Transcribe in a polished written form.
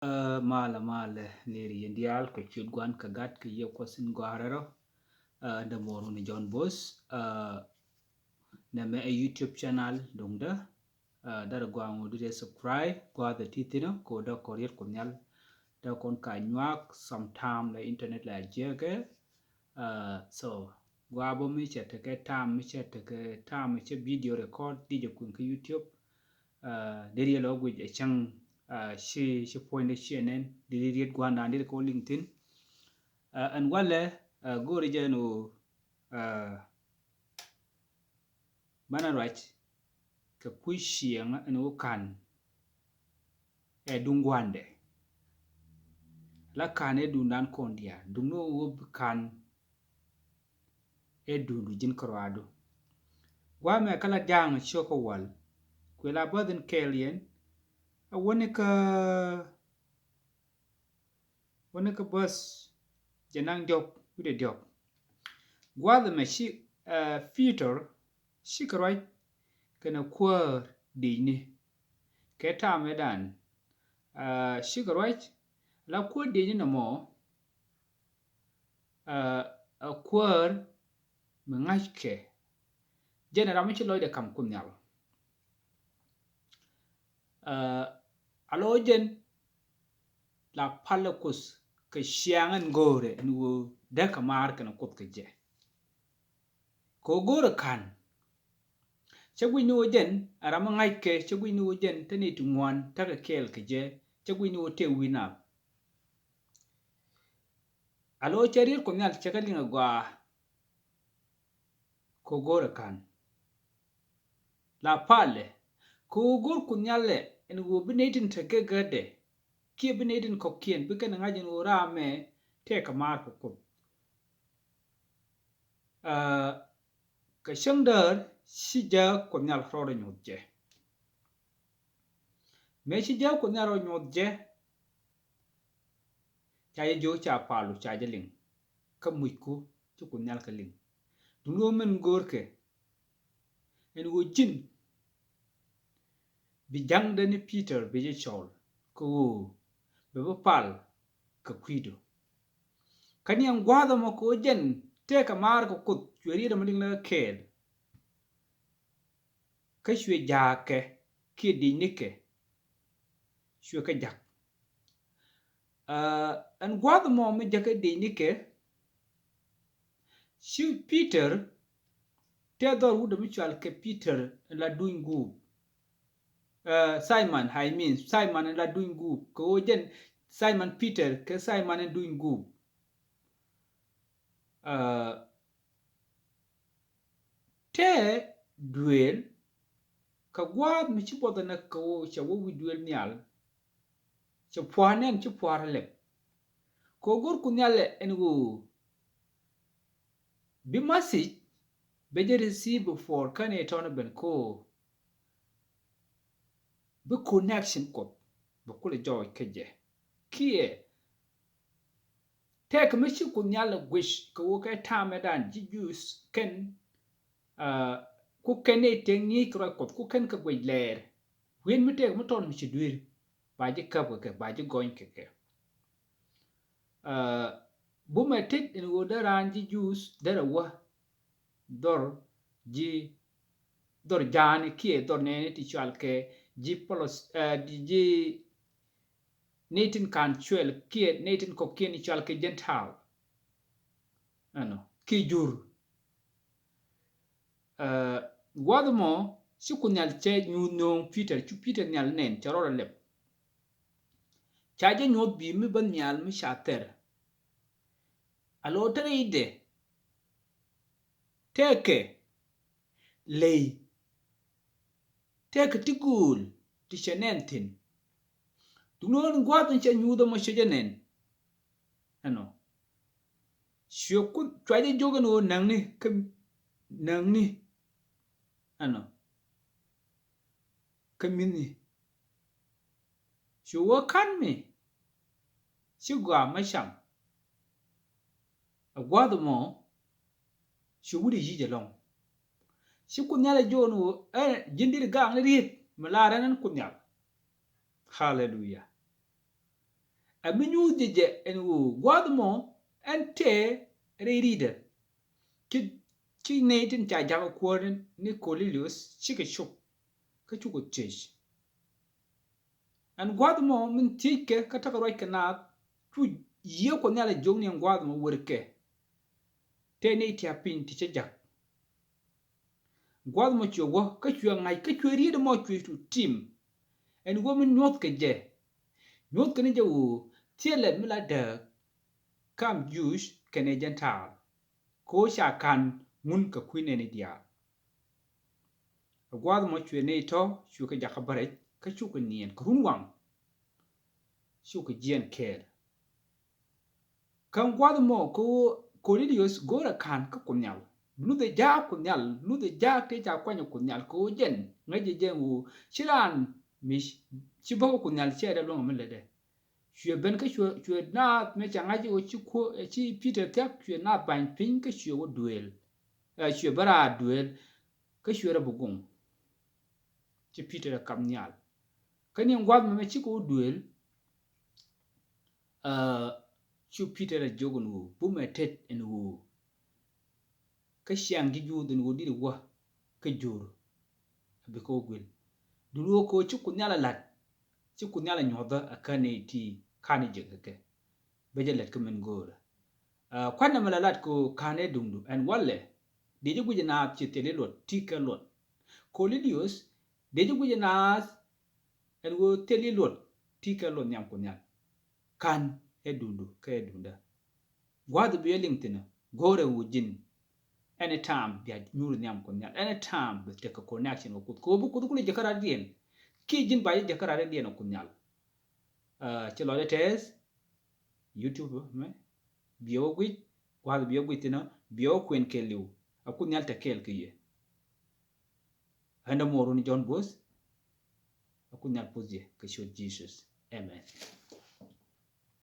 Mala neri yendial ko chudguan kagat ke ye kwasin gwarero da moru ni John Boss na me a YouTube channel dongda dar gwangu dire subscribe gwa the titino ko da korir kunyal da kon ka nyak sometime la internet la jege so gwa bo mi chete ke tam mi chete ke tam mi che video record di je kun ke YouTube deri lo gwi chang she point CNN diri riet gwanda ndir ko LinkedIn and wale go region mana right ka pushing no kan dungwande la kan dundan kondia dunno wob kan dundu jin korado wa me kala jang choko wal kwela bodin kelien woni ka bus janang diop ude diop gwa the me shi filter shi koroi kana kwar dini keta medan shi koroi la kwar dini na mo a kwar mangake general mi loy de kam kunyal alojen la palakus ke shiangan gore nu da kamar kana kut ke je ko gore kan chagui nu jen arama ngai ke chagui nu jen tani tungwan ta ka kel ke je chagui nu te wina alo charir ko nyal chakalinga gwa ko gore kan la pale ko gore kunyale en go binetin take gade ki binetin kokien bikan ngajin urame te kamar ko kut ka shangdar shija ko nyal frore nyotje me shija ko nyaro nyotje chaye jo cha palu cha jeling ka muiku chu ko nyal ka ling duno men gorke en go jin bi jangda ni Peter bi je chol ko be pal ka kwido kani an gwada mo ko jen te kamar ko kut chweri da mling na kel ka shwe jake ki dinike shwe ka jak an gwada mo me jake dinike shi Peter te dor wuda mutual ke Peter la doing good Simon I mean Simon la doing good ko jen Simon Peter ke Simon doing good te duel ka gwad mi ci boda na ko cha wo wi duel nyal cha pwanen ci pwarale ko gor ku nyale en go bi message be je receive for kan e ton ben ko bi connection ko be ko le joy keje kie tek mi ci ku nyale wish ko wo ka tamedan ji use ken ku kene tengi kro ko ku ken ka gwe ler wen mi tek mi ton mi ci duir ba ji ka ke ba ji goin ke bu ma tek en wo daran ji use dara wa dor jani kie dor ne ti chal ke ji polos ji netin kan chwel kie netin ko kie ni chal ke gental ano ki jur wadmo sikunyal che nyuno Peter chu Peter nyal nen charora lep chaje nyot bi mi ban nyal mi shater alo tere ide teke lei teke tigul ti chenentin dunon gwadon che nyudo mo shejenen ano shokun chaje jogan o nangni ano kamini shuwa kanmi shugwa masham agwadmo shugudi jijelong shikunyale jonu jindir gang riet malaran kunyal hallelujah a minyu je en wo gwadmo en te reide ki ne tin cha ja ko ni Cornelius chike shuk ka chuko chesh an gwadmo min tike ka ta roi kana tu ye ko nyala jong ni gwadmo werke te ne ti apin ti cha gwadmo chuo ka chuo ngai ka chuo ri de mo chuo tu tim en wo min nyot ke je nyot ke ne je wo tiele mi la de kam Jewish kene Gentile ko sha kan mun ka kwine ne dia gwadmo chuo ne to chuo ka ja bare ka chuo ko nien krun wang chuo ko jien ker kan gwadmo ko Cornelius gora kan ka kunyal nu de ja kunyal nu de ja te ja kwanya kunyal ko jen ngaje je wo chiran mish chibo kunyal chere lo ngam lede chue ben ka chue na me changa ji o chi ko chi Peter tak chue na ban pin ka chue wo duel chue bara duel ka chue ra bugung chi Peter kam nyal kan yin gwad me chi ko duel chu Peter jogun wo bu me tet en wo ka siang gi ju den wo di wo ka jur be ko gwel duro ko chi kunyala lat chi kunyala nyoda akane ti kane jegke beje let kemen gora kwana malalat ko kane dungdu en walle deje guje na chitele lot tika lot Cornelius deje guje na en wo tele lot tika lot nyam kunyal kan edundu ka edunda gwadu be lingtina gore wujin anytime ya nyuru nyam kunyal anytime be take a connection ko bu ko kule jakara dien ki jin ba jakara dien kunyal chelo le tes YouTube me bio gwi gwadu bio gwi tina bio kwen keliu akunyal ta kel kiye anda moru ni John Bus akunyal puzye ka show Jesus amen